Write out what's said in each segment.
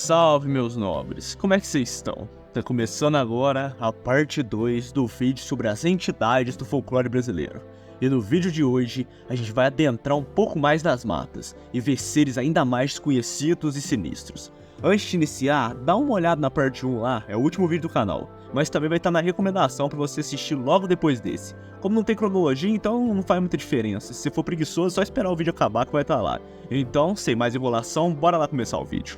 salve, meus nobres! Como é que vocês estão? Tá começando agora a parte 2 do vídeo sobre as entidades do folclore brasileiro. E no vídeo de hoje, a gente vai adentrar um pouco mais nas matas e ver seres ainda mais desconhecidos e sinistros. Antes de iniciar, dá uma olhada na parte 1 lá, é o último vídeo do canal, mas também vai estar na recomendação para você assistir logo depois desse. Como não tem cronologia, então não faz muita diferença. Se for preguiçoso, é só esperar o vídeo acabar que vai estar lá. Então, sem mais enrolação, bora lá começar o vídeo.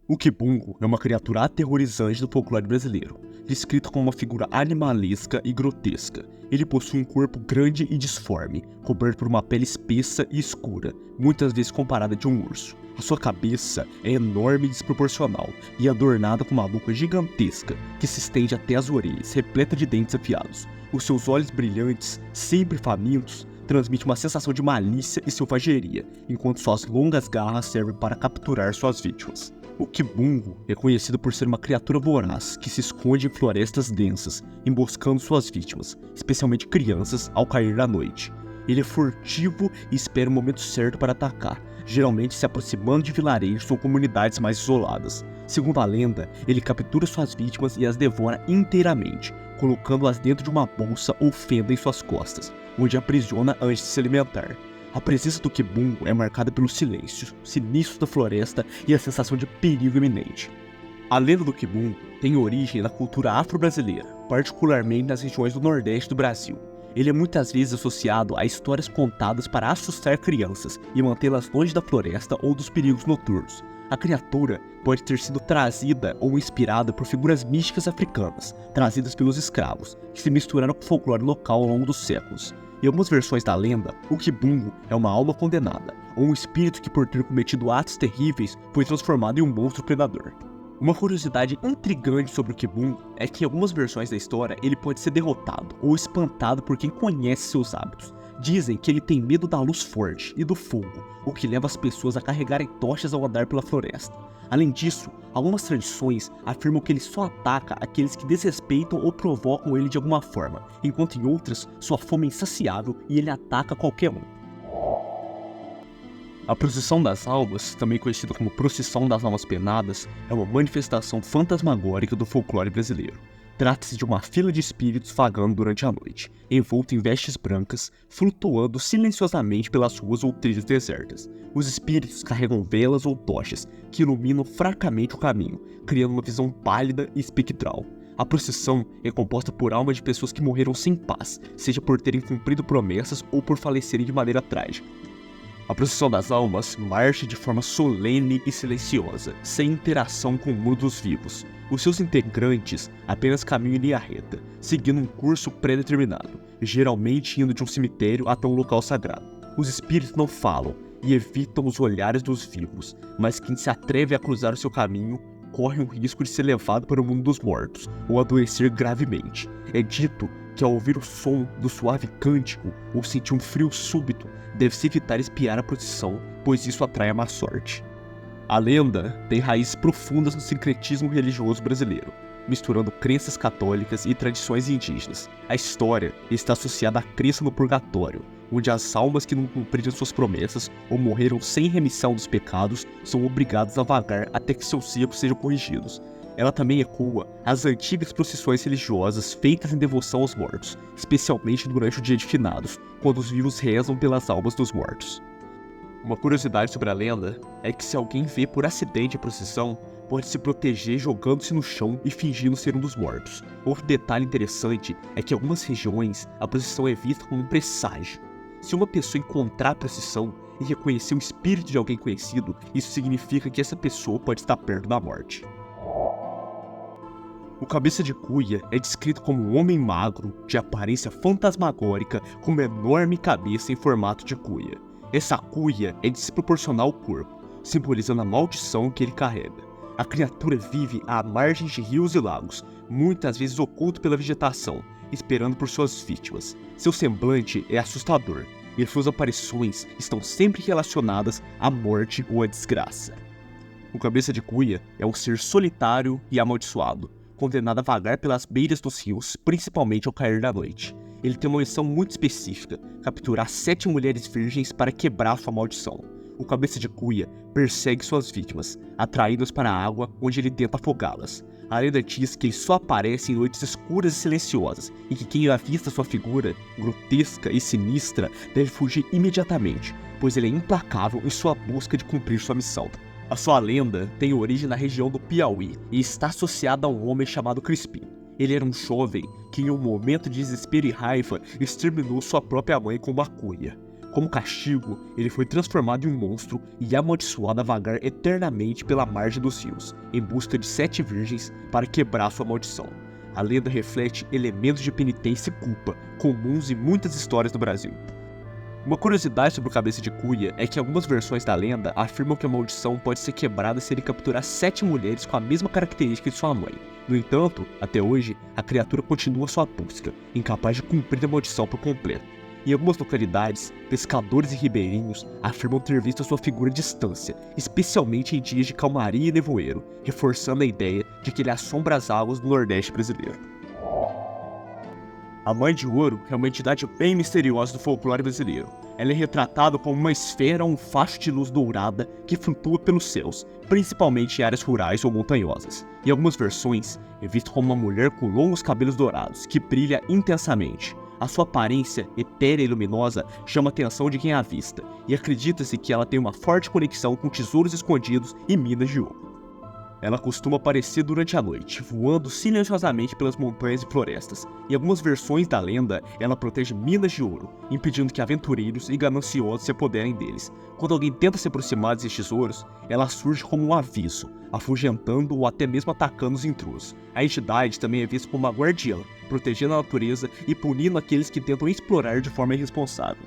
O Kibungo é uma criatura aterrorizante do folclore brasileiro, descrito como uma figura animalesca e grotesca. Ele possui um corpo grande e disforme, coberto por uma pele espessa e escura, muitas vezes comparada de um urso. A sua cabeça é enorme e desproporcional, e adornada com uma boca gigantesca, que se estende até as orelhas, repleta de dentes afiados. Os seus olhos brilhantes, sempre famintos, transmitem uma sensação de malícia e selvageria, enquanto suas longas garras servem para capturar suas vítimas. O Kibungo é conhecido por ser uma criatura voraz que se esconde em florestas densas, emboscando suas vítimas, especialmente crianças, ao cair da noite. Ele é furtivo e espera o momento certo para atacar, geralmente se aproximando de vilarejos ou comunidades mais isoladas. Segundo a lenda, ele captura suas vítimas e as devora inteiramente, colocando-as dentro de uma bolsa ou fenda em suas costas, onde aprisiona antes de se alimentar. A presença do Kibungo é marcada pelo silêncio sinistro da floresta e a sensação de perigo iminente. A lenda do Kibungo tem origem na cultura afro-brasileira, particularmente nas regiões do Nordeste do Brasil. Ele é muitas vezes associado a histórias contadas para assustar crianças e mantê-las longe da floresta ou dos perigos noturnos. A criatura pode ter sido trazida ou inspirada por figuras místicas africanas, trazidas pelos escravos, que se misturaram com o folclore local ao longo dos séculos. Em algumas versões da lenda, o Kibungo é uma alma condenada, ou um espírito que por ter cometido atos terríveis foi transformado em um monstro predador. Uma curiosidade intrigante sobre o Kibungo é que em algumas versões da história ele pode ser derrotado ou espantado por quem conhece seus hábitos. Dizem que ele tem medo da luz forte e do fogo, o que leva as pessoas a carregarem tochas ao andar pela floresta. Além disso, algumas tradições afirmam que ele só ataca aqueles que desrespeitam ou provocam ele de alguma forma, enquanto em outras, sua fome é insaciável e ele ataca qualquer um. A procissão das almas, também conhecida como procissão das almas penadas, é uma manifestação fantasmagórica do folclore brasileiro. Trata-se de uma fila de espíritos vagando durante a noite, envolto em vestes brancas, flutuando silenciosamente pelas ruas ou trilhas desertas. Os espíritos carregam velas ou tochas, que iluminam fracamente o caminho, criando uma visão pálida e espectral. A procissão é composta por almas de pessoas que morreram sem paz, seja por terem cumprido promessas ou por falecerem de maneira trágica. A procissão das almas marcha de forma solene e silenciosa, sem interação com o mundo dos vivos. Os seus integrantes apenas caminham em linha reta, seguindo um curso pré-determinado, geralmente indo de um cemitério até um local sagrado. Os espíritos não falam e evitam os olhares dos vivos, mas quem se atreve a cruzar o seu caminho corre o risco de ser levado para o mundo dos mortos ou adoecer gravemente. É dito que ao ouvir o som do suave cântico ou sentir um frio súbito, deve-se evitar espiar a procissão, pois isso atrai a má sorte. A lenda tem raízes profundas no sincretismo religioso brasileiro, misturando crenças católicas e tradições indígenas. A história está associada à crença no purgatório, onde as almas que não cumpriram suas promessas ou morreram sem remissão dos pecados são obrigadas a vagar até que seus erros sejam corrigidos. Ela também ecoa as antigas procissões religiosas feitas em devoção aos mortos, especialmente durante o dia de finados, quando os vivos rezam pelas almas dos mortos. Uma curiosidade sobre a lenda é que se alguém vê por acidente a procissão, pode se proteger jogando-se no chão e fingindo ser um dos mortos. Outro detalhe interessante é que em algumas regiões a procissão é vista como um presságio. Se uma pessoa encontrar a procissão e reconhecer o espírito de alguém conhecido, isso significa que essa pessoa pode estar perto da morte. O Cabeça de Cuia é descrito como um homem magro, de aparência fantasmagórica, com uma enorme cabeça em formato de cuia. Essa cuia é desproporcional ao corpo, simbolizando a maldição que ele carrega. A criatura vive à margem de rios e lagos, muitas vezes oculto pela vegetação, esperando por suas vítimas. Seu semblante é assustador, e suas aparições estão sempre relacionadas à morte ou à desgraça. O Cabeça de Cuia é um ser solitário e amaldiçoado, condenado a vagar pelas beiras dos rios, principalmente ao cair da noite. Ele tem uma missão muito específica: capturar 7 mulheres virgens para quebrar sua maldição. o cabeça de cuia persegue suas vítimas, atraindo-as para a água onde ele tenta afogá-las. A lenda diz que ele só aparece em noites escuras e silenciosas e que quem avista sua figura, grotesca e sinistra, deve fugir imediatamente, pois ele é implacável em sua busca de cumprir sua missão. A sua lenda tem origem na região do Piauí e está associada a um homem chamado Crispim. Ele era um jovem que, em um momento de desespero e raiva, exterminou sua própria mãe com uma cuia. Como castigo, ele foi transformado em um monstro e amaldiçoado a vagar eternamente pela margem dos rios, em busca de 7 virgens para quebrar sua maldição. A lenda reflete elementos de penitência e culpa, comuns em muitas histórias do Brasil. Uma curiosidade sobre o cabeça de cuia é que algumas versões da lenda afirmam que a maldição pode ser quebrada se ele capturar 7 mulheres com a mesma característica de sua mãe. No entanto, até hoje, a criatura continua sua busca, incapaz de cumprir a maldição por completo. Em algumas localidades, pescadores e ribeirinhos afirmam ter visto sua figura à distância, especialmente em dias de calmaria e nevoeiro, reforçando a ideia de que ele assombra as águas do Nordeste brasileiro. A Mãe de Ouro é uma entidade bem misteriosa do folclore brasileiro. Ela é retratada como uma esfera ou um facho de luz dourada que flutua pelos céus, principalmente em áreas rurais ou montanhosas. Em algumas versões, é vista como uma mulher com longos cabelos dourados, que brilha intensamente. A sua aparência etérea e luminosa chama a atenção de quem a avista, e acredita-se que ela tem uma forte conexão com tesouros escondidos e minas de ouro. Ela costuma aparecer durante a noite, voando silenciosamente pelas montanhas e florestas. Em algumas versões da lenda, ela protege minas de ouro, impedindo que aventureiros e gananciosos se apoderem deles. Quando alguém tenta se aproximar desses tesouros, ela surge como um aviso, afugentando ou até mesmo atacando os intrusos. A entidade também é vista como uma guardiã, protegendo a natureza e punindo aqueles que tentam explorar de forma irresponsável.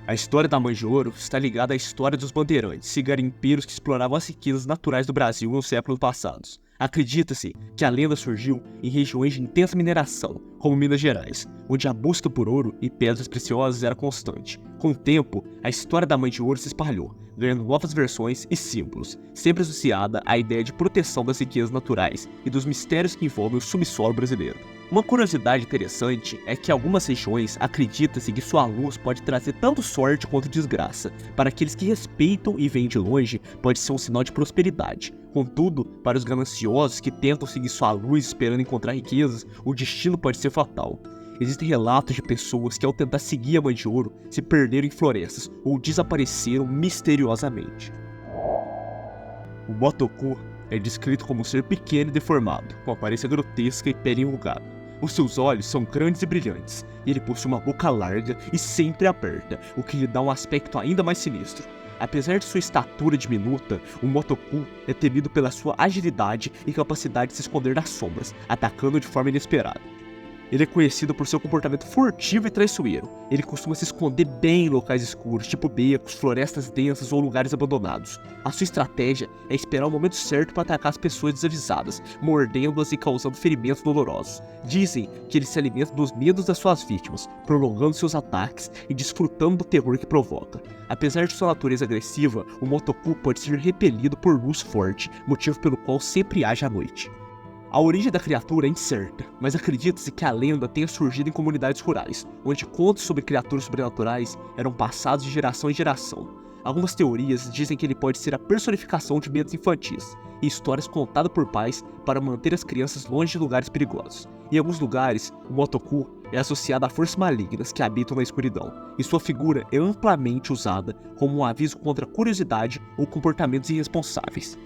A história da Mãe de Ouro está ligada à história dos bandeirantes e garimpeiros que exploravam as riquezas naturais do Brasil nos séculos passados. Acredita-se que a lenda surgiu em regiões de intensa mineração, como Minas Gerais, onde a busca por ouro e pedras preciosas era constante. Com o tempo, a história da Mãe de Ouro se espalhou, ganhando novas versões e símbolos, sempre associada à ideia de proteção das riquezas naturais e dos mistérios que envolvem o subsolo brasileiro. Uma curiosidade interessante é que em algumas regiões acredita-se que sua luz pode trazer tanto sorte quanto desgraça. Para aqueles que respeitam e veem de longe, pode ser um sinal de prosperidade. Contudo, para os gananciosos que tentam seguir sua luz esperando encontrar riquezas, o destino pode ser fatal. Existem relatos de pessoas que, ao tentar seguir a Mãe de Ouro, se perderam em florestas ou desapareceram misteriosamente. O Motoku é descrito como um ser pequeno e deformado, com aparência grotesca e pele enrugada. Os seus olhos são grandes e brilhantes, e ele possui uma boca larga e sempre aberta, o que lhe dá um aspecto ainda mais sinistro. Apesar de sua estatura diminuta, o Motoku é temido pela sua agilidade e capacidade de se esconder nas sombras, atacando de forma inesperada. Ele é conhecido por seu comportamento furtivo e traiçoeiro. Ele costuma se esconder bem em locais escuros, tipo becos, florestas densas ou lugares abandonados. A sua estratégia é esperar o momento certo para atacar as pessoas desavisadas, mordendo-as e causando ferimentos dolorosos. Dizem que ele se alimenta dos medos das suas vítimas, prolongando seus ataques e desfrutando do terror que provoca. Apesar de sua natureza agressiva, o Motoku pode ser repelido por luz forte, motivo pelo qual sempre age à noite. A origem da criatura é incerta, mas acredita-se que a lenda tenha surgido em comunidades rurais, onde contos sobre criaturas sobrenaturais eram passados de geração em geração. Algumas teorias dizem que ele pode ser a personificação de medos infantis e histórias contadas por pais para manter as crianças longe de lugares perigosos. Em alguns lugares, o Motoku é associado a forças malignas que habitam na escuridão, e sua figura é amplamente usada como um aviso contra curiosidade ou comportamentos irresponsáveis.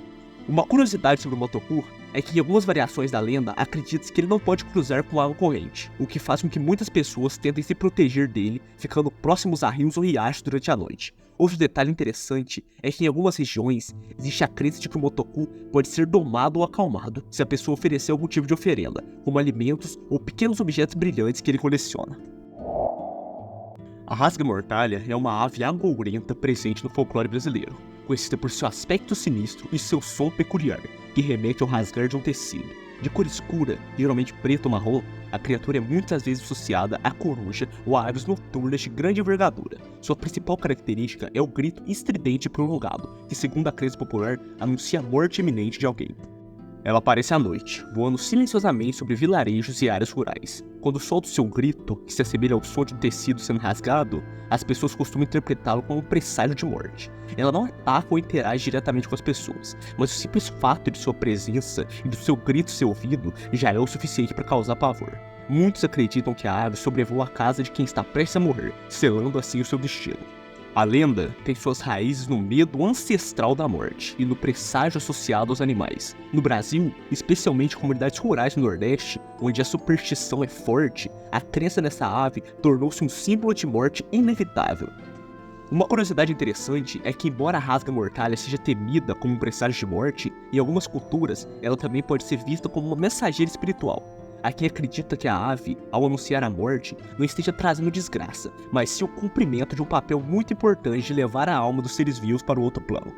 Uma curiosidade sobre o Motoku é que em algumas variações da lenda acredita-se que ele não pode cruzar com água corrente, o que faz com que muitas pessoas tentem se proteger dele, ficando próximos a rios ou riachos durante a noite. Outro detalhe interessante é que em algumas regiões existe a crença de que o Motoku pode ser domado ou acalmado se a pessoa oferecer algum tipo de oferenda, como alimentos ou pequenos objetos brilhantes que ele coleciona. A rasga-mortalha é uma ave agourenta presente no folclore brasileiro, conhecida por seu aspecto sinistro e seu som peculiar, que remete ao rasgar de um tecido. De cor escura, geralmente preto ou marrom, a criatura é muitas vezes associada à coruja ou a aves noturnas de grande envergadura. Sua principal característica é o grito estridente e prolongado, que, segundo a crença popular, anuncia a morte iminente de alguém. Ela aparece à noite, voando silenciosamente sobre vilarejos e áreas rurais. Quando solta o seu grito, que se assemelha ao som de um tecido sendo rasgado, as pessoas costumam interpretá-lo como um presságio de morte. Ela não ataca ou interage diretamente com as pessoas, mas o simples fato de sua presença e do seu grito ser ouvido já é o suficiente para causar pavor. Muitos acreditam que a ave sobrevoa a casa de quem está prestes a morrer, selando assim o seu destino. A lenda tem suas raízes no medo ancestral da morte e no presságio associado aos animais. No Brasil, especialmente em comunidades rurais do Nordeste, onde a superstição é forte, a crença nessa ave tornou-se um símbolo de morte inevitável. Uma curiosidade interessante é que, embora a rasga-mortalha seja temida como um presságio de morte, em algumas culturas ela também pode ser vista como uma mensageira espiritual. Há quem acredita que a ave, ao anunciar a morte, não esteja trazendo desgraça, mas sim o cumprimento de um papel muito importante de levar a alma dos seres vivos para o outro plano.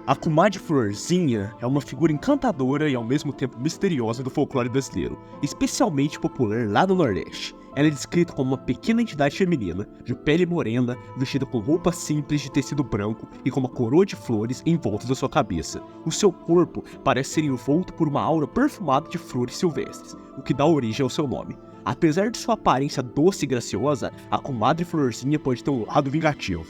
A comadre Florzinha é uma figura encantadora e ao mesmo tempo misteriosa do folclore brasileiro, especialmente popular lá no Nordeste. Ela é descrita como uma pequena entidade feminina, de pele morena, vestida com roupas simples de tecido branco e com uma coroa de flores em volta da sua cabeça. O seu corpo parece ser envolto por uma aura perfumada de flores silvestres, o que dá origem ao seu nome. Apesar de sua aparência doce e graciosa, a comadre Florzinha pode ter um lado vingativo.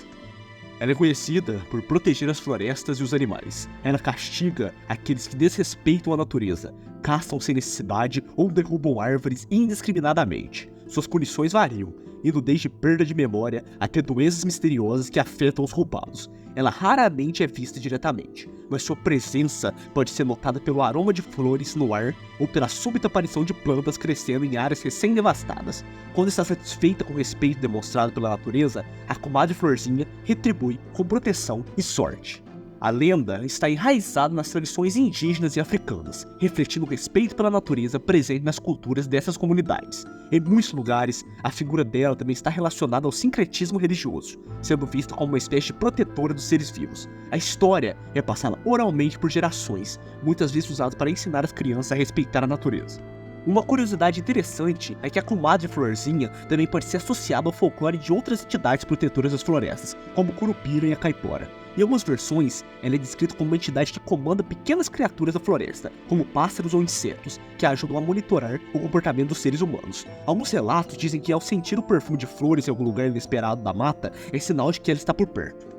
Ela é conhecida por proteger as florestas e os animais. Ela castiga aqueles que desrespeitam a natureza, caçam sem necessidade ou derrubam árvores indiscriminadamente. Suas punições variam, indo desde perda de memória até doenças misteriosas que afetam os roubados. Ela raramente é vista diretamente, mas sua presença pode ser notada pelo aroma de flores no ar ou pela súbita aparição de plantas crescendo em áreas recém-devastadas. Quando está satisfeita com o respeito demonstrado pela natureza, a comadre Florzinha retribui com proteção e sorte. A lenda está enraizada nas tradições indígenas e africanas, refletindo o respeito pela natureza presente nas culturas dessas comunidades. Em muitos lugares, a figura dela também está relacionada ao sincretismo religioso, sendo vista como uma espécie de protetora dos seres vivos. A história é passada oralmente por gerações, muitas vezes usada para ensinar as crianças a respeitar a natureza. Uma curiosidade interessante é que a comadre Florzinha também pode ser associada ao folclore de outras entidades protetoras das florestas, como o Curupira e a Caipora. Em algumas versões, ela é descrita como uma entidade que comanda pequenas criaturas da floresta, como pássaros ou insetos, que ajudam a monitorar o comportamento dos seres humanos. Alguns relatos dizem que ao sentir o perfume de flores em algum lugar inesperado da mata, é sinal de que ela está por perto.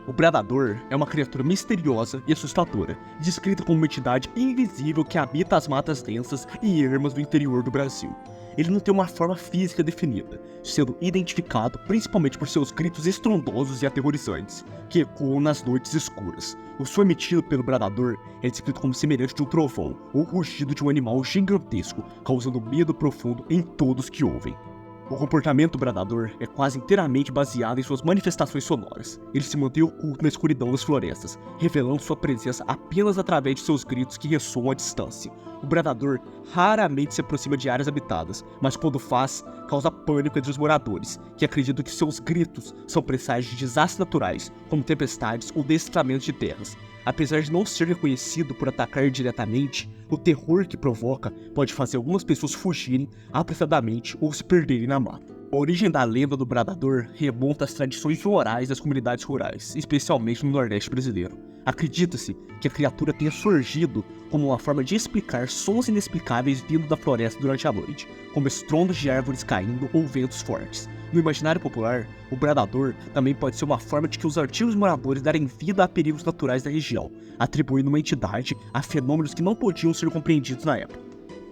O Bradador é uma criatura misteriosa e assustadora, descrita como uma entidade invisível que habita as matas densas e ermas do interior do Brasil. Ele não tem uma forma física definida, sendo identificado principalmente por seus gritos estrondosos e aterrorizantes, que ecoam nas noites escuras. O som emitido pelo Bradador é descrito como semelhante de um trovão ou rugido de um animal gigantesco, causando medo profundo em todos que ouvem. O comportamento do Bradador é quase inteiramente baseado em suas manifestações sonoras. Ele se mantém oculto na escuridão das florestas, revelando sua presença apenas através de seus gritos que ressoam à distância. O Bradador raramente se aproxima de áreas habitadas, mas quando faz, causa pânico entre os moradores, que acreditam que seus gritos são presságios de desastres naturais, como tempestades ou deslizamentos de terras. Apesar de não ser reconhecido por atacar diretamente, o terror que provoca pode fazer algumas pessoas fugirem apressadamente ou se perderem na mata. A origem da lenda do Bradador remonta às tradições orais das comunidades rurais, especialmente no Nordeste brasileiro. Acredita-se que a criatura tenha surgido como uma forma de explicar sons inexplicáveis vindo da floresta durante a noite, como estrondos de árvores caindo ou ventos fortes. No imaginário popular, o Bradador também pode ser uma forma de que os antigos moradores darem vida a perigos naturais da região, atribuindo uma entidade a fenômenos que não podiam ser compreendidos na época.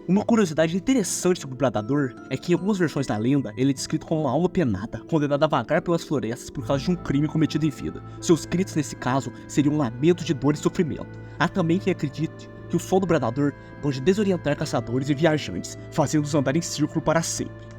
Uma curiosidade interessante sobre o Bradador é que em algumas versões da lenda ele é descrito como uma alma penada, condenada a vagar pelas florestas por causa de um crime cometido em vida. Seus gritos nesse caso seriam um lamento de dor e sofrimento. Há também quem acredite que o som do Bradador pode desorientar caçadores e viajantes, fazendo-os andar em círculo para sempre.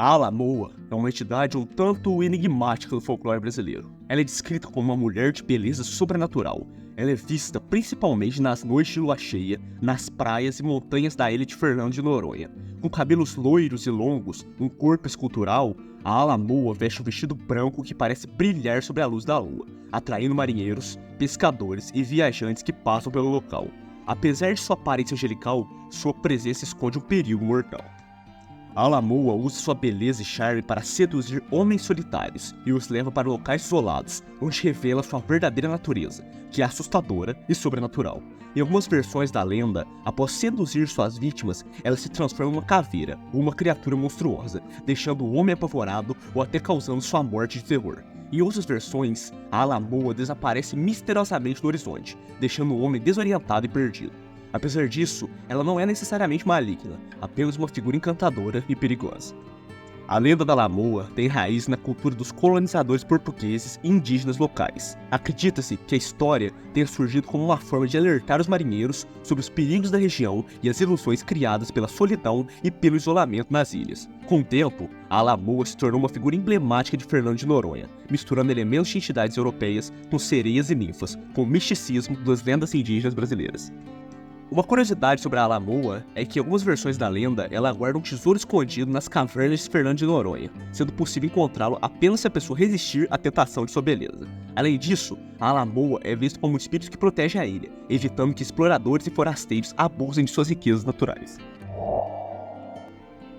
A Alamoa é uma entidade um tanto enigmática do folclore brasileiro. Ela é descrita como uma mulher de beleza sobrenatural. Ela é vista principalmente nas noites de lua cheia, nas praias e montanhas da ilha de Fernando de Noronha. Com cabelos loiros e longos, um corpo escultural, a Alamoa veste um vestido branco que parece brilhar sobre a luz da lua, atraindo marinheiros, pescadores e viajantes que passam pelo local. Apesar de sua aparência angelical, sua presença esconde um perigo mortal. A Alamoa usa sua beleza e charme para seduzir homens solitários e os leva para locais isolados, onde revela sua verdadeira natureza, que é assustadora e sobrenatural. Em algumas versões da lenda, após seduzir suas vítimas, ela se transforma em uma caveira ou uma criatura monstruosa, deixando o homem apavorado ou até causando sua morte de terror. Em outras versões, a Alamoa desaparece misteriosamente no horizonte, deixando o homem desorientado e perdido. Apesar disso, ela não é necessariamente maligna, apenas uma figura encantadora e perigosa. A lenda da Alamoa tem raiz na cultura dos colonizadores portugueses e indígenas locais. Acredita-se que a história tenha surgido como uma forma de alertar os marinheiros sobre os perigos da região e as ilusões criadas pela solidão e pelo isolamento nas ilhas. Com o tempo, a Alamoa se tornou uma figura emblemática de Fernando de Noronha, misturando elementos de entidades europeias com sereias e ninfas, com o misticismo das lendas indígenas brasileiras. Uma curiosidade sobre a Alamoa é que em algumas versões da lenda ela guarda um tesouro escondido nas cavernas de Fernando de Noronha, sendo possível encontrá-lo apenas se a pessoa resistir à tentação de sua beleza. Além disso, a Alamoa é vista como um espírito que protege a ilha, evitando que exploradores e forasteiros abusem de suas riquezas naturais.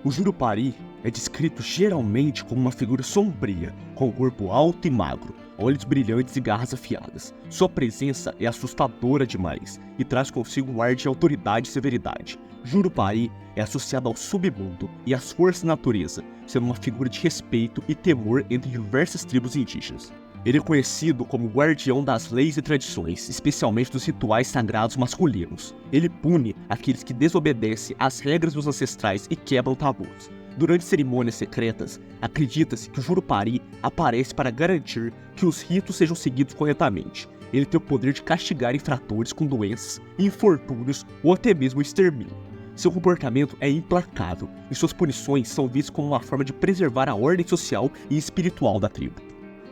O Jurupari é descrito geralmente como uma figura sombria, com corpo alto e magro, olhos brilhantes e garras afiadas. Sua presença é assustadora demais e traz consigo um ar de autoridade e severidade. Jurupari é associado ao submundo e às forças da natureza, sendo uma figura de respeito e temor entre diversas tribos indígenas. Ele é conhecido como guardião das leis e tradições, especialmente dos rituais sagrados masculinos. Ele pune aqueles que desobedecem às regras dos ancestrais e quebram tabus. Durante cerimônias secretas, acredita-se que o Jurupari aparece para garantir que os ritos sejam seguidos corretamente. Ele tem o poder de castigar infratores com doenças, infortúnios ou até mesmo extermínio. Seu comportamento é implacável e suas punições são vistas como uma forma de preservar a ordem social e espiritual da tribo.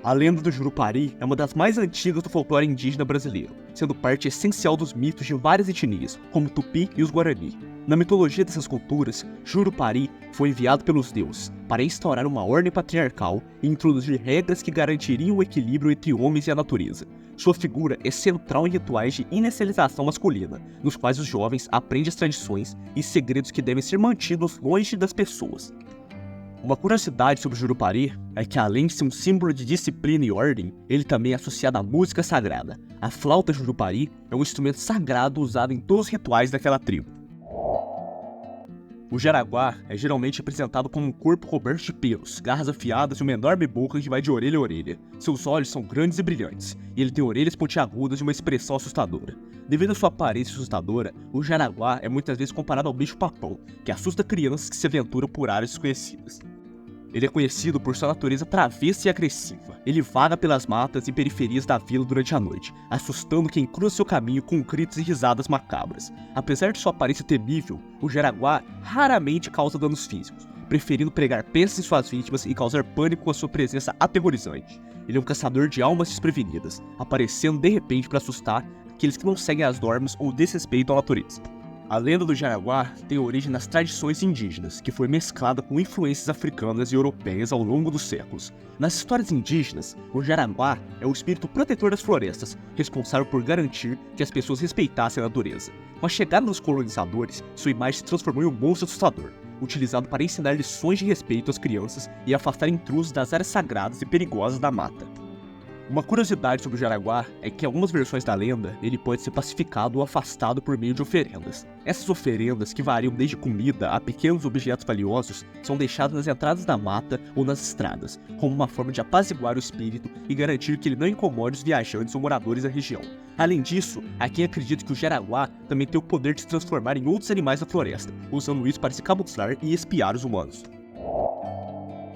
A lenda do Jurupari é uma das mais antigas do folclore indígena brasileiro, sendo parte essencial dos mitos de várias etnias, como o Tupi e os Guarani. Na mitologia dessas culturas, Jurupari foi enviado pelos deuses para instaurar uma ordem patriarcal e introduzir regras que garantiriam o equilíbrio entre homens e a natureza. Sua figura é central em rituais de inicialização masculina, nos quais os jovens aprendem as tradições e segredos que devem ser mantidos longe das pessoas. Uma curiosidade sobre o Jurupari é que, além de ser um símbolo de disciplina e ordem, ele também é associado à música sagrada. A flauta Jurupari é um instrumento sagrado usado em todos os rituais daquela tribo. O Jaraguá é geralmente representado como um corpo coberto de pelos, garras afiadas e uma enorme boca que vai de orelha a orelha. Seus olhos são grandes e brilhantes, e ele tem orelhas pontiagudas e uma expressão assustadora. Devido à sua aparência assustadora, o Jaraguá é muitas vezes comparado ao bicho-papão, que assusta crianças que se aventuram por áreas desconhecidas. Ele é conhecido por sua natureza travessa e agressiva. Ele vaga pelas matas e periferias da vila durante a noite, assustando quem cruza seu caminho com gritos e risadas macabras. Apesar de sua aparência temível, o Jaraguá raramente causa danos físicos, preferindo pregar peças em suas vítimas e causar pânico com a sua presença aterrorizante. Ele é um caçador de almas desprevenidas, aparecendo de repente para assustar aqueles que não seguem as normas ou desrespeitam a natureza. A lenda do Jaraguá tem origem nas tradições indígenas, que foi mesclada com influências africanas e europeias ao longo dos séculos. Nas histórias indígenas, o Jaraguá é o espírito protetor das florestas, responsável por garantir que as pessoas respeitassem a natureza. Com a chegada dos colonizadores, sua imagem se transformou em um monstro assustador, utilizado para ensinar lições de respeito às crianças e afastar intrusos das áreas sagradas e perigosas da mata. Uma curiosidade sobre o Jaraguá é que em algumas versões da lenda, ele pode ser pacificado ou afastado por meio de oferendas. Essas oferendas, que variam desde comida a pequenos objetos valiosos, são deixadas nas entradas da mata ou nas estradas, como uma forma de apaziguar o espírito e garantir que ele não incomode os viajantes ou moradores da região. Além disso, há quem acredita que o Jaraguá também tem o poder de se transformar em outros animais da floresta, usando isso para se camuflar e espiar os humanos.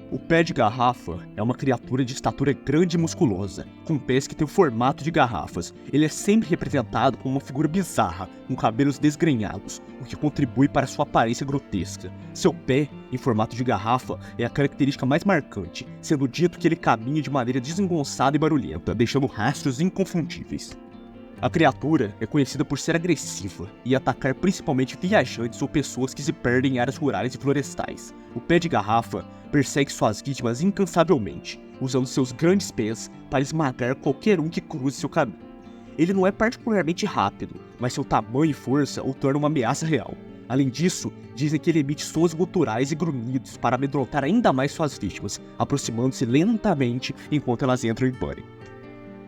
O pé de garrafa é uma criatura de estatura grande e musculosa, com pés que têm o formato de garrafas. Ele é sempre representado como uma figura bizarra, com cabelos desgrenhados, o que contribui para sua aparência grotesca. Seu pé, em formato de garrafa, é a característica mais marcante, sendo dito que ele caminha de maneira desengonçada e barulhenta, deixando rastros inconfundíveis. A criatura é conhecida por ser agressiva e atacar principalmente viajantes ou pessoas que se perdem em áreas rurais e florestais. O pé de garrafa persegue suas vítimas incansavelmente, usando seus grandes pés para esmagar qualquer um que cruze seu caminho. Ele não é particularmente rápido, mas seu tamanho e força o tornam uma ameaça real. Além disso, dizem que ele emite sons guturais e grunhidos para amedrontar ainda mais suas vítimas, aproximando-se lentamente enquanto elas entram em pânico.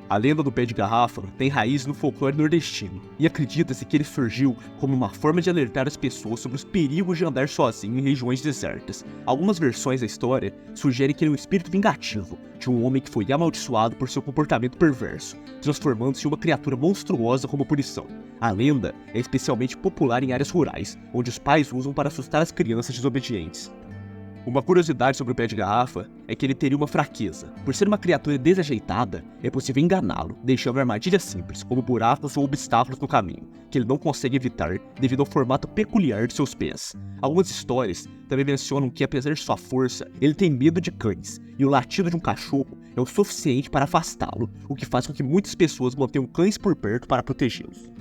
A lenda do pé de garrafa tem raiz no folclore nordestino, e acredita-se que ele surgiu como uma forma de alertar as pessoas sobre os perigos de andar sozinho em regiões desertas. Algumas versões da história sugerem que ele é um espírito vingativo, de um homem que foi amaldiçoado por seu comportamento perverso, transformando-se em uma criatura monstruosa como punição. A lenda é especialmente popular em áreas rurais, onde os pais usam para assustar as crianças desobedientes. Uma curiosidade sobre o pé de garrafa é que ele teria uma fraqueza. Por ser uma criatura desajeitada, é possível enganá-lo, deixando armadilhas simples, como buracos ou obstáculos no caminho, que ele não consegue evitar devido ao formato peculiar de seus pés. Algumas histórias também mencionam que, apesar de sua força, ele tem medo de cães, e o latido de um cachorro é o suficiente para afastá-lo, o que faz com que muitas pessoas mantenham cães por perto para protegê-los.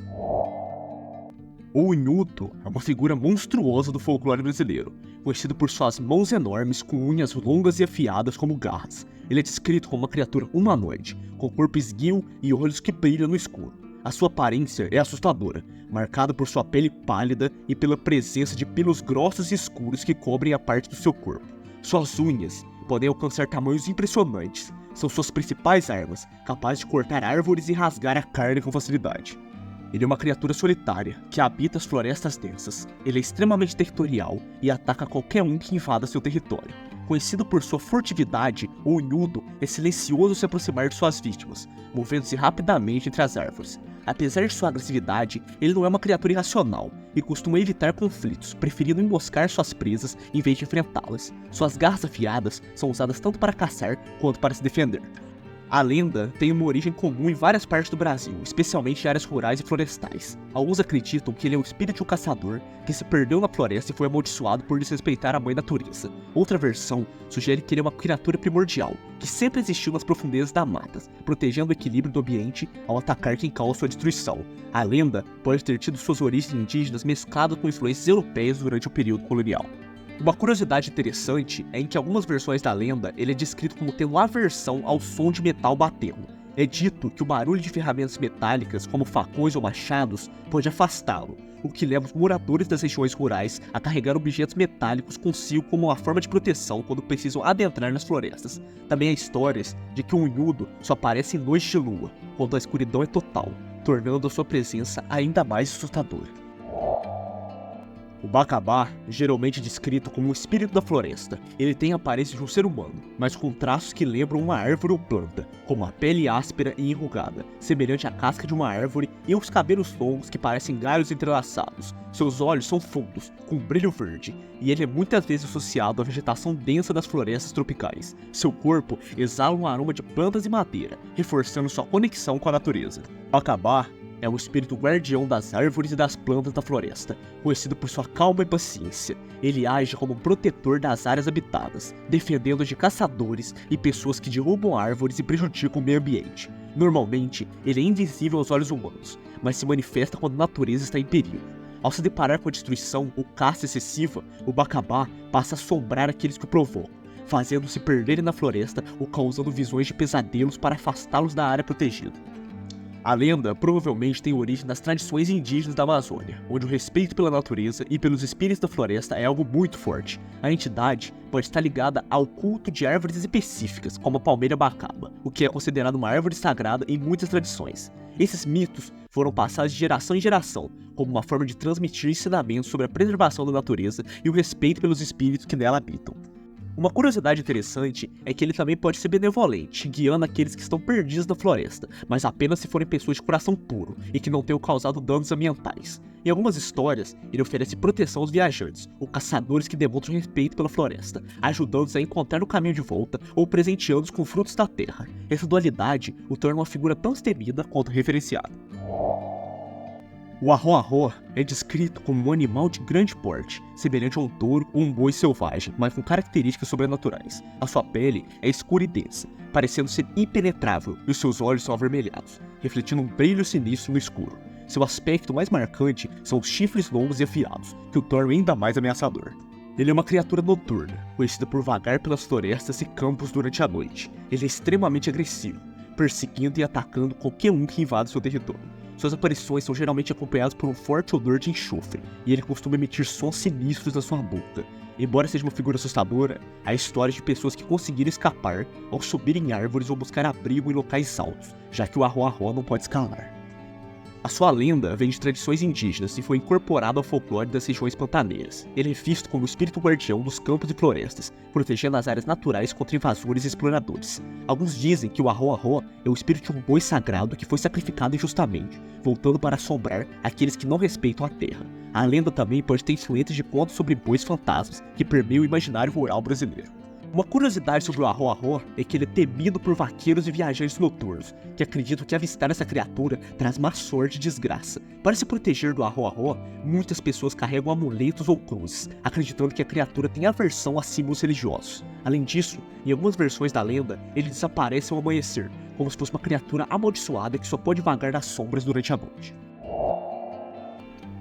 O Unhuto é uma figura monstruosa do folclore brasileiro, conhecido por suas mãos enormes com unhas longas e afiadas como garras. Ele é descrito como uma criatura humanoide, com corpo esguio e olhos que brilham no escuro. A sua aparência é assustadora, marcada por sua pele pálida e pela presença de pelos grossos e escuros que cobrem a parte do seu corpo. Suas unhas podem alcançar tamanhos impressionantes, são suas principais armas, capazes de cortar árvores e rasgar a carne com facilidade. Ele é uma criatura solitária, que habita as florestas densas. Ele é extremamente territorial e ataca qualquer um que invada seu território. Conhecido por sua furtividade, o Unhudo é silencioso ao se aproximar de suas vítimas, movendo-se rapidamente entre as árvores. Apesar de sua agressividade, ele não é uma criatura irracional e costuma evitar conflitos, preferindo emboscar suas presas em vez de enfrentá-las. Suas garras afiadas são usadas tanto para caçar quanto para se defender. A lenda tem uma origem comum em várias partes do Brasil, especialmente em áreas rurais e florestais. Alguns acreditam que ele é o espírito de um caçador que se perdeu na floresta e foi amaldiçoado por desrespeitar a mãe natureza. Outra versão sugere que ele é uma criatura primordial, que sempre existiu nas profundezas da mata, protegendo o equilíbrio do ambiente ao atacar quem causa sua destruição. A lenda pode ter tido suas origens indígenas mescladas com influências europeias durante o período colonial. Uma curiosidade interessante é em que algumas versões da lenda ele é descrito como tendo aversão ao som de metal batendo. É dito que o barulho de ferramentas metálicas, como facões ou machados, pode afastá-lo, o que leva os moradores das regiões rurais a carregar objetos metálicos consigo como uma forma de proteção quando precisam adentrar nas florestas. Também há histórias de que o Unhudo só aparece em noites de lua, quando a escuridão é total, tornando a sua presença ainda mais assustadora. O Bacabá, geralmente descrito como um espírito da floresta, ele tem a aparência de um ser humano, mas com traços que lembram uma árvore ou planta, como a pele áspera e enrugada, semelhante à casca de uma árvore, e os cabelos longos que parecem galhos entrelaçados. Seus olhos são fundos, com brilho verde, e ele é muitas vezes associado à vegetação densa das florestas tropicais. Seu corpo exala um aroma de plantas e madeira, reforçando sua conexão com a natureza. Bacabá é o espírito guardião das árvores e das plantas da floresta, conhecido por sua calma e paciência. Ele age como um protetor das áreas habitadas, defendendo de caçadores e pessoas que derrubam árvores e prejudicam o meio ambiente. Normalmente, ele é invisível aos olhos humanos, mas se manifesta quando a natureza está em perigo. Ao se deparar com a destruição ou caça excessiva, o Bacabá passa a assombrar aqueles que o provocam, fazendo-se perderem na floresta ou causando visões de pesadelos para afastá-los da área protegida. A lenda provavelmente tem origem nas tradições indígenas da Amazônia, onde o respeito pela natureza e pelos espíritos da floresta é algo muito forte. A entidade pode estar ligada ao culto de árvores específicas, como a palmeira bacaba, o que é considerado uma árvore sagrada em muitas tradições. Esses mitos foram passados de geração em geração, como uma forma de transmitir ensinamentos sobre a preservação da natureza e o respeito pelos espíritos que nela habitam. Uma curiosidade interessante é que ele também pode ser benevolente, guiando aqueles que estão perdidos na floresta, mas apenas se forem pessoas de coração puro e que não tenham causado danos ambientais. Em algumas histórias, ele oferece proteção aos viajantes, ou caçadores que demonstram respeito pela floresta, ajudando-os a encontrar o caminho de volta ou presenteando-os com frutos da terra. Essa dualidade o torna uma figura tão temida quanto referenciada. O arro-arro é descrito como um animal de grande porte, semelhante a um touro ou um boi selvagem, mas com características sobrenaturais. A sua pele é escura e densa, parecendo ser impenetrável, e os seus olhos são avermelhados, refletindo um brilho sinistro no escuro. Seu aspecto mais marcante são os chifres longos e afiados, que o tornam ainda mais ameaçador. Ele é uma criatura noturna, conhecida por vagar pelas florestas e campos durante a noite. Ele é extremamente agressivo, perseguindo e atacando qualquer um que invada seu território. Suas aparições são geralmente acompanhadas por um forte odor de enxofre, e ele costuma emitir sons sinistros da sua boca. Embora seja uma figura assustadora, há histórias de pessoas que conseguiram escapar ao subir em árvores ou buscar abrigo em locais altos, já que o arro-arro não pode escalar. A sua lenda vem de tradições indígenas e foi incorporada ao folclore das regiões pantaneiras. Ele é visto como o espírito guardião dos campos e florestas, protegendo as áreas naturais contra invasores e exploradores. Alguns dizem que o arro-arro é o espírito de um boi sagrado que foi sacrificado injustamente, voltando para assombrar aqueles que não respeitam a terra. A lenda também pode ter influências de contos sobre bois fantasmas que permeiam o imaginário rural brasileiro. Uma curiosidade sobre o arro-arro é que ele é temido por vaqueiros e viajantes noturnos, que acreditam que avistar essa criatura traz má sorte e desgraça. Para se proteger do arro-arro, muitas pessoas carregam amuletos ou cruzes, acreditando que a criatura tem aversão a símbolos religiosos. Além disso, em algumas versões da lenda, ele desaparece ao amanhecer, como se fosse uma criatura amaldiçoada que só pode vagar nas sombras durante a noite.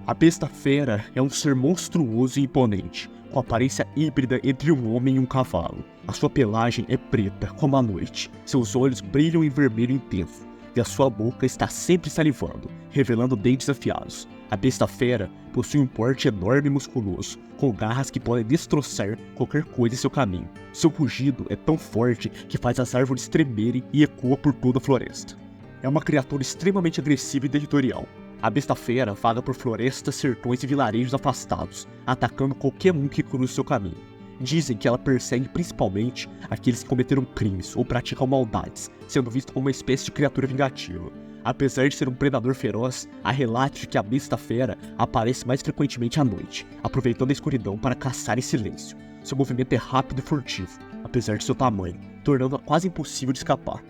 A besta fera é um ser monstruoso e imponente, com aparência híbrida entre um homem e um cavalo. A sua pelagem é preta, como a noite, seus olhos brilham em vermelho intenso, e a sua boca está sempre salivando, revelando dentes afiados. A besta fera possui um porte enorme e musculoso, com garras que podem destroçar qualquer coisa em seu caminho. Seu rugido é tão forte que faz as árvores tremerem e ecoa por toda a floresta. É uma criatura extremamente agressiva e territorial. A besta fera vaga por florestas, sertões e vilarejos afastados, atacando qualquer um que cruze seu caminho. Dizem que ela persegue principalmente aqueles que cometeram crimes ou praticam maldades, sendo vista como uma espécie de criatura vingativa. Apesar de ser um predador feroz, há relatos de que a besta fera aparece mais frequentemente à noite, aproveitando a escuridão para caçar em silêncio. Seu movimento é rápido e furtivo, apesar de seu tamanho, tornando-a quase impossível de escapar.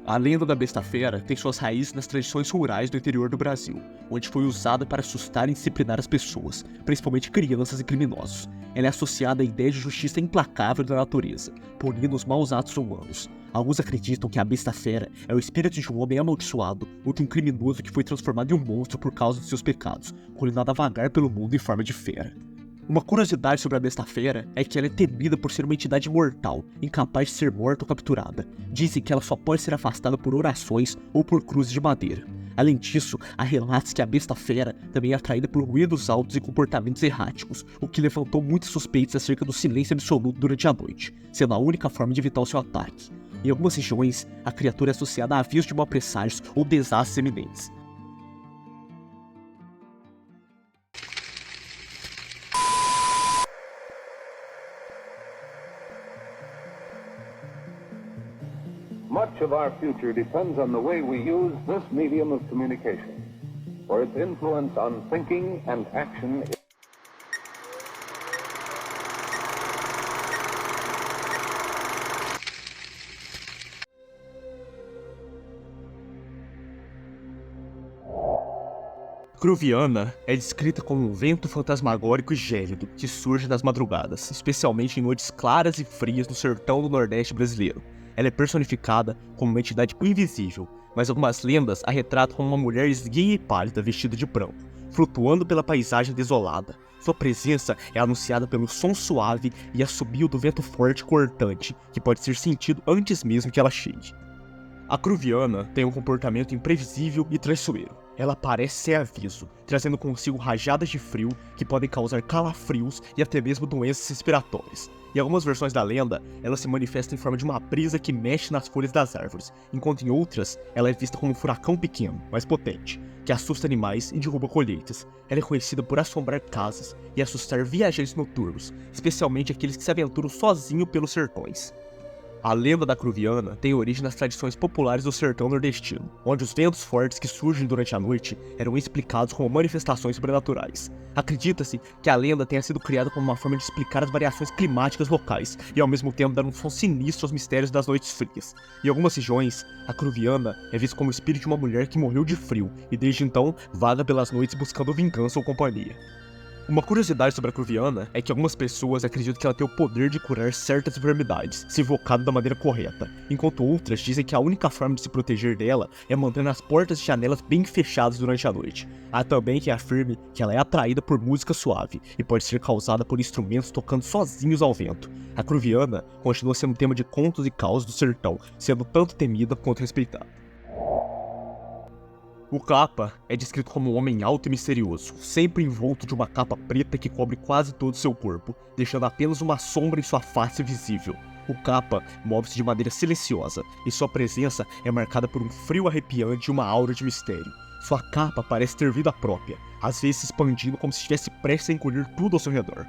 A lenda da besta fera tem suas raízes nas tradições rurais do interior do Brasil, onde foi usada para assustar e disciplinar as pessoas, principalmente crianças e criminosos. Ela é associada à ideia de justiça implacável da natureza, punindo os maus atos humanos. Alguns acreditam que a besta fera é o espírito de um homem amaldiçoado ou de um criminoso que foi transformado em um monstro por causa de seus pecados, condenado a vagar pelo mundo em forma de fera. Uma curiosidade sobre a besta fera é que ela é temida por ser uma entidade mortal, incapaz de ser morta ou capturada. Dizem que ela só pode ser afastada por orações ou por cruzes de madeira. Além disso, há relatos que a besta fera também é atraída por ruídos altos e comportamentos erráticos, o que levantou muitas suspeitas acerca do silêncio absoluto durante a noite, sendo a única forma de evitar o seu ataque. Em algumas regiões, a criatura é associada a avisos de mau presságios ou desastres iminentes. Much of our future depends on the way we use this medium of communication, for its influence on thinking and action. Cruviana é descrita como um vento fantasmagórico e gélido que surge nas madrugadas, especialmente em noites claras e frias no sertão do Nordeste brasileiro. Ela é personificada como uma entidade invisível, mas algumas lendas a retratam como uma mulher esguia e pálida vestida de branco, flutuando pela paisagem desolada. Sua presença é anunciada pelo som suave e assobio do vento forte e cortante, que pode ser sentido antes mesmo que ela chegue. A Cruviana tem um comportamento imprevisível e traiçoeiro. Ela parece sem aviso, trazendo consigo rajadas de frio que podem causar calafrios e até mesmo doenças respiratórias. Em algumas versões da lenda, ela se manifesta em forma de uma brisa que mexe nas folhas das árvores, enquanto em outras, ela é vista como um furacão pequeno, mas potente, que assusta animais e derruba colheitas. Ela é conhecida por assombrar casas e assustar viajantes noturnos, especialmente aqueles que se aventuram sozinhos pelos sertões. A lenda da Cruviana tem origem nas tradições populares do sertão nordestino, onde os ventos fortes que surgem durante a noite eram explicados como manifestações sobrenaturais. Acredita-se que a lenda tenha sido criada como uma forma de explicar as variações climáticas locais e ao mesmo tempo dar um som sinistro aos mistérios das noites frias. Em algumas regiões, a Cruviana é vista como o espírito de uma mulher que morreu de frio e desde então vaga pelas noites buscando vingança ou companhia. Uma curiosidade sobre a Cruviana é que algumas pessoas acreditam que ela tem o poder de curar certas enfermidades, se invocada da maneira correta, enquanto outras dizem que a única forma de se proteger dela é mantendo as portas e janelas bem fechadas durante a noite. Há também quem afirme que ela é atraída por música suave e pode ser causada por instrumentos tocando sozinhos ao vento. A Cruviana continua sendo tema de contos e causos do sertão, sendo tanto temida quanto respeitada. O Capa é descrito como um homem alto e misterioso, sempre envolto de uma capa preta que cobre quase todo o seu corpo, deixando apenas uma sombra em sua face visível. O Capa move-se de maneira silenciosa, e sua presença é marcada por um frio arrepiante e uma aura de mistério. Sua capa parece ter vida própria, às vezes se expandindo como se estivesse prestes a engolir tudo ao seu redor.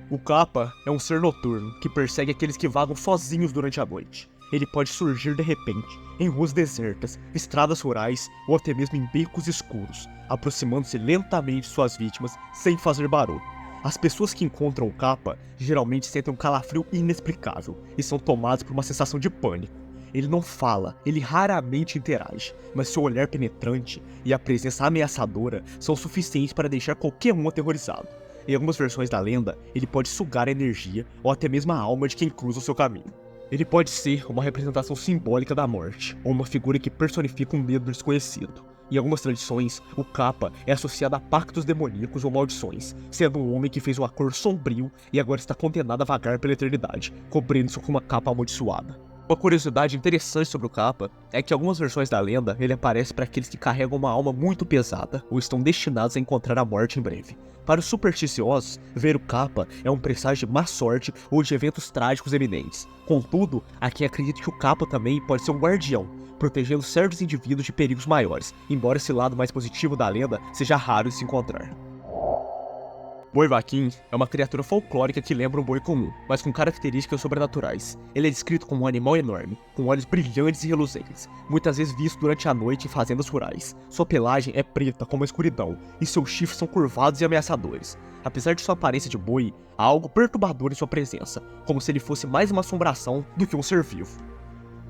O Capa é um ser noturno, que persegue aqueles que vagam sozinhos durante a noite. Ele pode surgir de repente, em ruas desertas, estradas rurais ou até mesmo em becos escuros, aproximando-se lentamente de suas vítimas sem fazer barulho. As pessoas que encontram o Capa geralmente sentem um calafrio inexplicável e são tomadas por uma sensação de pânico. Ele não fala, ele raramente interage, mas seu olhar penetrante e a presença ameaçadora são suficientes para deixar qualquer um aterrorizado. Em algumas versões da lenda, ele pode sugar a energia ou até mesmo a alma de quem cruza o seu caminho. Ele pode ser uma representação simbólica da morte, ou uma figura que personifica um medo desconhecido. Em algumas tradições, o Capa é associado a pactos demoníacos ou maldições, sendo um homem que fez um acordo sombrio e agora está condenado a vagar pela eternidade, cobrindo-se com uma capa amaldiçoada. Uma curiosidade interessante sobre o Capa é que em algumas versões da lenda ele aparece para aqueles que carregam uma alma muito pesada ou estão destinados a encontrar a morte em breve. Para os supersticiosos, ver o Capa é um presságio de má sorte ou de eventos trágicos eminentes. Contudo, há quem acredita que o Capa também pode ser um guardião, protegendo certos indivíduos de perigos maiores, embora esse lado mais positivo da lenda seja raro de se encontrar. Boi Vaquim é uma criatura folclórica que lembra um boi comum, mas com características sobrenaturais. Ele é descrito como um animal enorme, com olhos brilhantes e reluzentes, muitas vezes visto durante a noite em fazendas rurais. Sua pelagem é preta como a escuridão, e seus chifres são curvados e ameaçadores. Apesar de sua aparência de boi, há algo perturbador em sua presença, como se ele fosse mais uma assombração do que um ser vivo.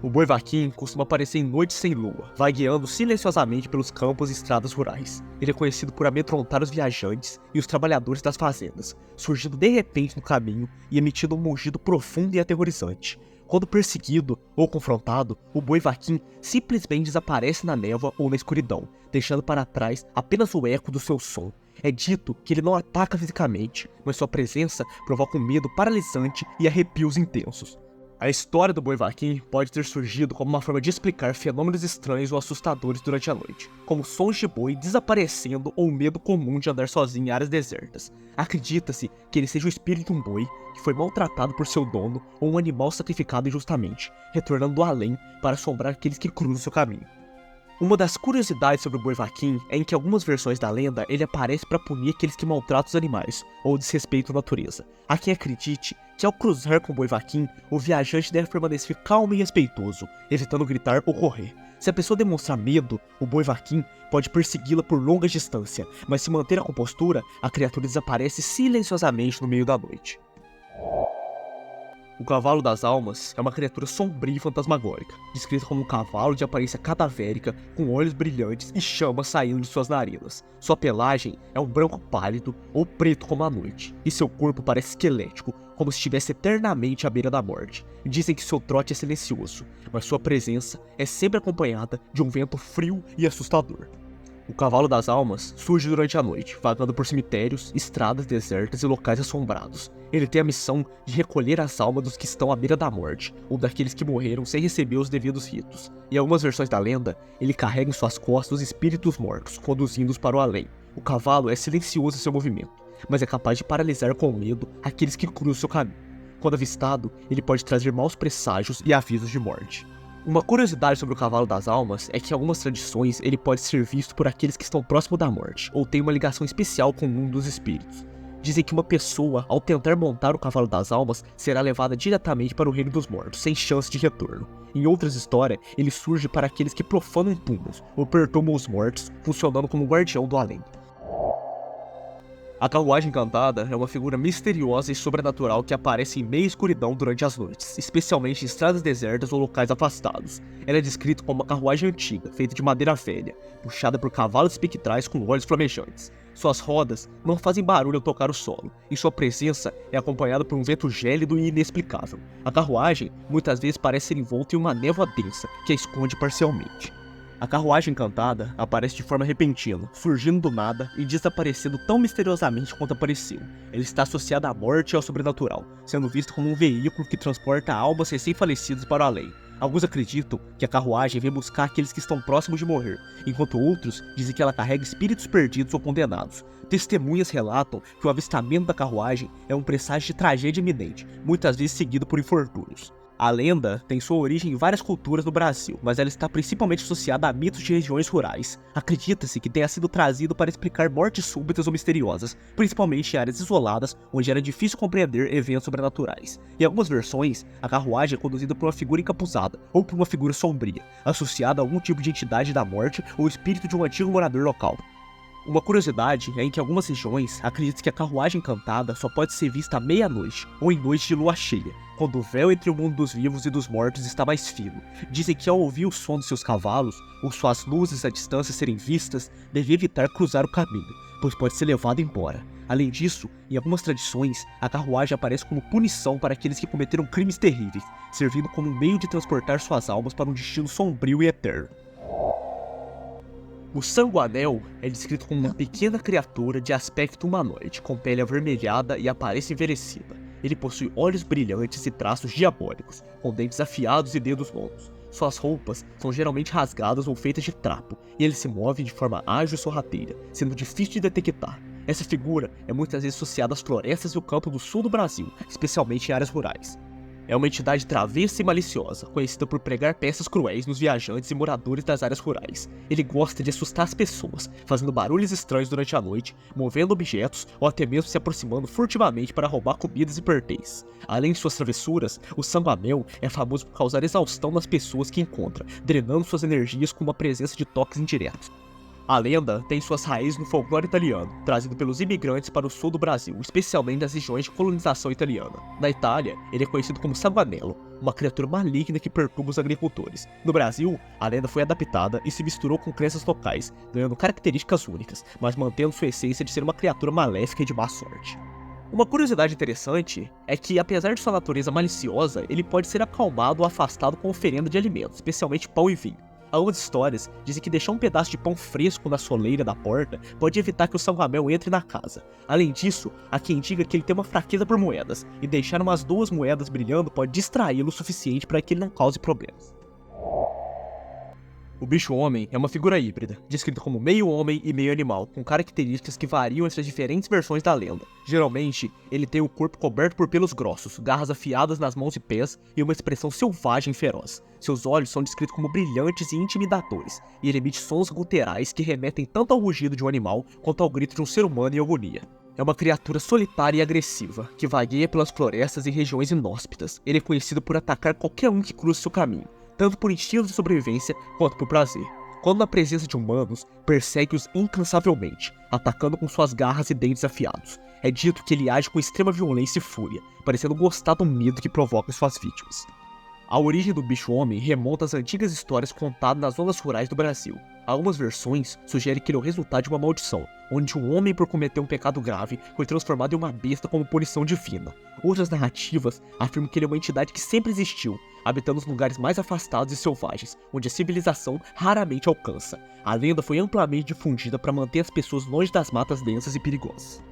O Boi Vaquim costuma aparecer em noites sem lua, vagueando silenciosamente pelos campos e estradas rurais. Ele é conhecido por amedrontar os viajantes e os trabalhadores das fazendas, surgindo de repente no caminho e emitindo um mugido profundo e aterrorizante. Quando perseguido ou confrontado, o Boi Vaquim simplesmente desaparece na névoa ou na escuridão, deixando para trás apenas o eco do seu som. É dito que ele não ataca fisicamente, mas sua presença provoca um medo paralisante e arrepios intensos. A história do Boi Vaquim pode ter surgido como uma forma de explicar fenômenos estranhos ou assustadores durante a noite, como sons de boi desaparecendo ou o medo comum de andar sozinho em áreas desertas. Acredita-se que ele seja o espírito de um boi que foi maltratado por seu dono ou um animal sacrificado injustamente, retornando do além para assombrar aqueles que cruzam seu caminho. Uma das curiosidades sobre o Boi Vaquim é em que algumas versões da lenda ele aparece para punir aqueles que maltratam os animais ou desrespeitam a natureza. Há quem acredite que ao cruzar com o Boi Vaquim, o viajante deve permanecer calmo e respeitoso, evitando gritar ou correr. Se a pessoa demonstrar medo, o Boi Vaquim pode persegui-la por longa distância, mas se manter a compostura, a criatura desaparece silenciosamente no meio da noite. O Cavalo das Almas é uma criatura sombria e fantasmagórica, descrita como um cavalo de aparência cadavérica, com olhos brilhantes e chamas saindo de suas narinas. Sua pelagem é um branco pálido ou preto como a noite, e seu corpo parece esquelético, como se estivesse eternamente à beira da morte. Dizem que seu trote é silencioso, mas sua presença é sempre acompanhada de um vento frio e assustador. O Cavalo das Almas surge durante a noite, vagando por cemitérios, estradas desertas e locais assombrados. Ele tem a missão de recolher as almas dos que estão à beira da morte, ou daqueles que morreram sem receber os devidos ritos. Em algumas versões da lenda, ele carrega em suas costas os espíritos mortos, conduzindo-os para o além. O cavalo é silencioso em seu movimento, mas é capaz de paralisar com medo aqueles que cruzam seu caminho. Quando avistado, ele pode trazer maus presságios e avisos de morte. Uma curiosidade sobre o cavalo das almas é que em algumas tradições ele pode ser visto por aqueles que estão próximos da morte, ou tem uma ligação especial com o mundo dos espíritos. Dizem que uma pessoa, ao tentar montar o cavalo das almas, será levada diretamente para o reino dos mortos, sem chance de retorno. Em outras histórias, ele surge para aqueles que profanam túmulos, ou perturbam os mortos, funcionando como guardião do além. A carruagem encantada é uma figura misteriosa e sobrenatural que aparece em meia escuridão durante as noites, especialmente em estradas desertas ou locais afastados. Ela é descrita como uma carruagem antiga, feita de madeira velha, puxada por cavalos espectrais com olhos flamejantes. Suas rodas não fazem barulho ao tocar o solo, e sua presença é acompanhada por um vento gélido e inexplicável. A carruagem muitas vezes parece ser envolta em uma névoa densa, que a esconde parcialmente. A carruagem encantada aparece de forma repentina, surgindo do nada e desaparecendo tão misteriosamente quanto apareceu. Ela está associada à morte e ao sobrenatural, sendo vista como um veículo que transporta almas recém-falecidas para o além. Alguns acreditam que a carruagem vem buscar aqueles que estão próximos de morrer, enquanto outros dizem que ela carrega espíritos perdidos ou condenados. Testemunhas relatam que o avistamento da carruagem é um presságio de tragédia iminente, muitas vezes seguido por infortúnios. A lenda tem sua origem em várias culturas no Brasil, mas ela está principalmente associada a mitos de regiões rurais. Acredita-se que tenha sido trazido para explicar mortes súbitas ou misteriosas, principalmente em áreas isoladas, onde era difícil compreender eventos sobrenaturais. Em algumas versões, a carruagem é conduzida por uma figura encapuzada, ou por uma figura sombria, associada a algum tipo de entidade da morte ou espírito de um antigo morador local. Uma curiosidade é em que em algumas regiões acredita-se que a carruagem encantada só pode ser vista à meia-noite ou em noite de lua cheia, quando o véu entre o mundo dos vivos e dos mortos está mais fino. Dizem que ao ouvir o som dos seus cavalos, ou suas luzes à distância serem vistas, deve evitar cruzar o caminho, pois pode ser levado embora. Além disso, em algumas tradições, a carruagem aparece como punição para aqueles que cometeram crimes terríveis, servindo como um meio de transportar suas almas para um destino sombrio e eterno. O Sanguanel é descrito como uma pequena criatura de aspecto humanoide, com pele avermelhada e aparência envelhecida. Ele possui olhos brilhantes e traços diabólicos, com dentes afiados e dedos longos. Suas roupas são geralmente rasgadas ou feitas de trapo, e ele se move de forma ágil e sorrateira, sendo difícil de detectar. Essa figura é muitas vezes associada às florestas e ao campo do sul do Brasil, especialmente em áreas rurais. É uma entidade travessa e maliciosa, conhecida por pregar peças cruéis nos viajantes e moradores das áreas rurais. Ele gosta de assustar as pessoas, fazendo barulhos estranhos durante a noite, movendo objetos ou até mesmo se aproximando furtivamente para roubar comidas e pertences. Além de suas travessuras, o Sanguanel é famoso por causar exaustão nas pessoas que encontra, drenando suas energias com uma presença de toques indiretos. A lenda tem suas raízes no folclore italiano, trazido pelos imigrantes para o sul do Brasil, especialmente das regiões de colonização italiana. Na Itália, ele é conhecido como Sanguanello, uma criatura maligna que perturba os agricultores. No Brasil, a lenda foi adaptada e se misturou com crenças locais, ganhando características únicas, mas mantendo sua essência de ser uma criatura maléfica e de má sorte. Uma curiosidade interessante é que, apesar de sua natureza maliciosa, ele pode ser acalmado ou afastado com oferenda de alimentos, especialmente pão e vinho. Algumas histórias dizem que deixar um pedaço de pão fresco na soleira da porta pode evitar que o Sanguanel entre na casa. Além disso, há quem diga que ele tem uma fraqueza por moedas, e deixar umas 2 moedas brilhando pode distraí-lo o suficiente para que ele não cause problemas. O bicho-homem é uma figura híbrida, descrita como meio homem e meio animal, com características que variam entre as diferentes versões da lenda. Geralmente, ele tem o corpo coberto por pelos grossos, garras afiadas nas mãos e pés e uma expressão selvagem e feroz. Seus olhos são descritos como brilhantes e intimidadores, e ele emite sons guturais que remetem tanto ao rugido de um animal quanto ao grito de um ser humano em agonia. É uma criatura solitária e agressiva, que vagueia pelas florestas e regiões inóspitas. Ele é conhecido por atacar qualquer um que cruze seu caminho, tanto por instinto de sobrevivência quanto por prazer. Quando na presença de humanos, persegue-os incansavelmente, atacando com suas garras e dentes afiados. É dito que ele age com extrema violência e fúria, parecendo gostar do medo que provoca em suas vítimas. A origem do bicho-homem remonta às antigas histórias contadas nas zonas rurais do Brasil. Algumas versões sugerem que ele é o resultado de uma maldição, onde um homem, por cometer um pecado grave, foi transformado em uma besta como punição divina. Outras narrativas afirmam que ele é uma entidade que sempre existiu, habitando os lugares mais afastados e selvagens, onde a civilização raramente alcança. A lenda foi amplamente difundida para manter as pessoas longe das matas densas e perigosas.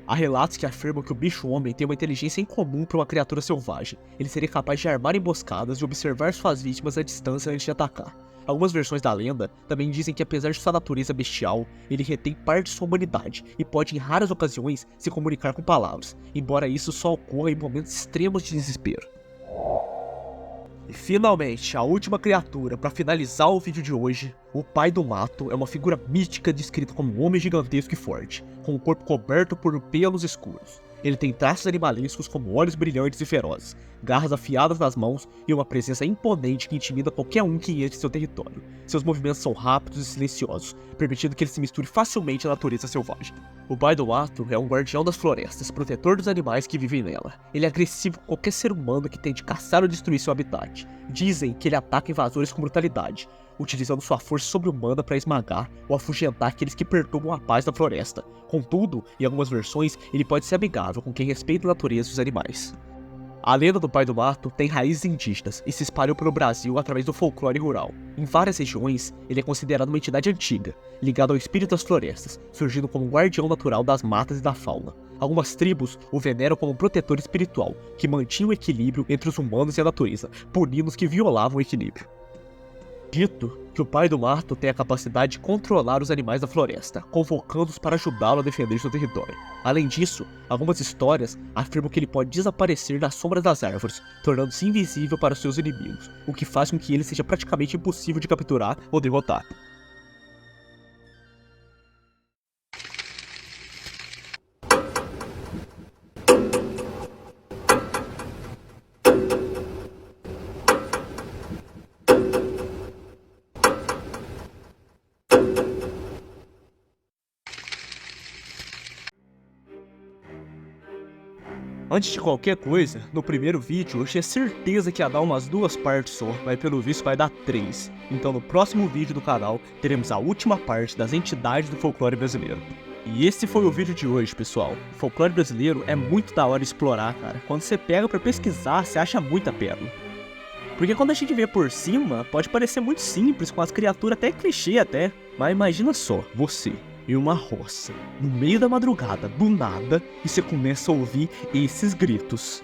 Há relatos que afirmam que o bicho-homem tem uma inteligência incomum para uma criatura selvagem. Ele seria capaz de armar emboscadas e observar suas vítimas à distância antes de atacar. Algumas versões da lenda também dizem que, apesar de sua natureza bestial, ele retém parte de sua humanidade e pode, em raras ocasiões, se comunicar com palavras, embora isso só ocorra em momentos extremos de desespero. E finalmente, a última criatura para finalizar o vídeo de hoje. O Pai do Mato é uma figura mística descrita como um homem gigantesco e forte, com o corpo coberto por pelos escuros. Ele tem traços animalescos como olhos brilhantes e ferozes, garras afiadas nas mãos e uma presença imponente que intimida qualquer um que entre seu território. Seus movimentos são rápidos e silenciosos, permitindo que ele se misture facilmente à natureza selvagem. O Pai do Mato é um guardião das florestas, protetor dos animais que vivem nela. Ele é agressivo com qualquer ser humano que tente caçar ou destruir seu habitat. Dizem que ele ataca invasores com brutalidade, utilizando sua força sobre-humana para esmagar ou afugentar aqueles que perturbam a paz da floresta. Contudo, em algumas versões, ele pode ser amigável com quem respeita a natureza e os animais. A lenda do Pai do Mato tem raízes indígenas e se espalhou pelo Brasil através do folclore rural. Em várias regiões, ele é considerado uma entidade antiga, ligada ao espírito das florestas, surgindo como um guardião natural das matas e da fauna. Algumas tribos o veneram como um protetor espiritual, que mantinha o equilíbrio entre os humanos e a natureza, punindo os que violavam o equilíbrio. Dito que o Pai do Mato tem a capacidade de controlar os animais da floresta, convocando-os para ajudá-lo a defender seu território. Além disso, algumas histórias afirmam que ele pode desaparecer nas sombras das árvores, tornando-se invisível para seus inimigos, o que faz com que ele seja praticamente impossível de capturar ou derrotar. Antes de qualquer coisa, no primeiro vídeo eu tinha certeza que ia dar umas 2 partes só, mas pelo visto vai dar 3. Então no próximo vídeo do canal teremos a última parte das entidades do folclore brasileiro. E esse foi o vídeo de hoje, pessoal. O folclore brasileiro é muito da hora de explorar, cara. Quando você pega pra pesquisar, você acha muita pérola. Porque quando a gente vê por cima, pode parecer muito simples, com as criaturas até clichê até. Mas imagina só, você em uma roça, no meio da madrugada, do nada, e você começa a ouvir esses gritos.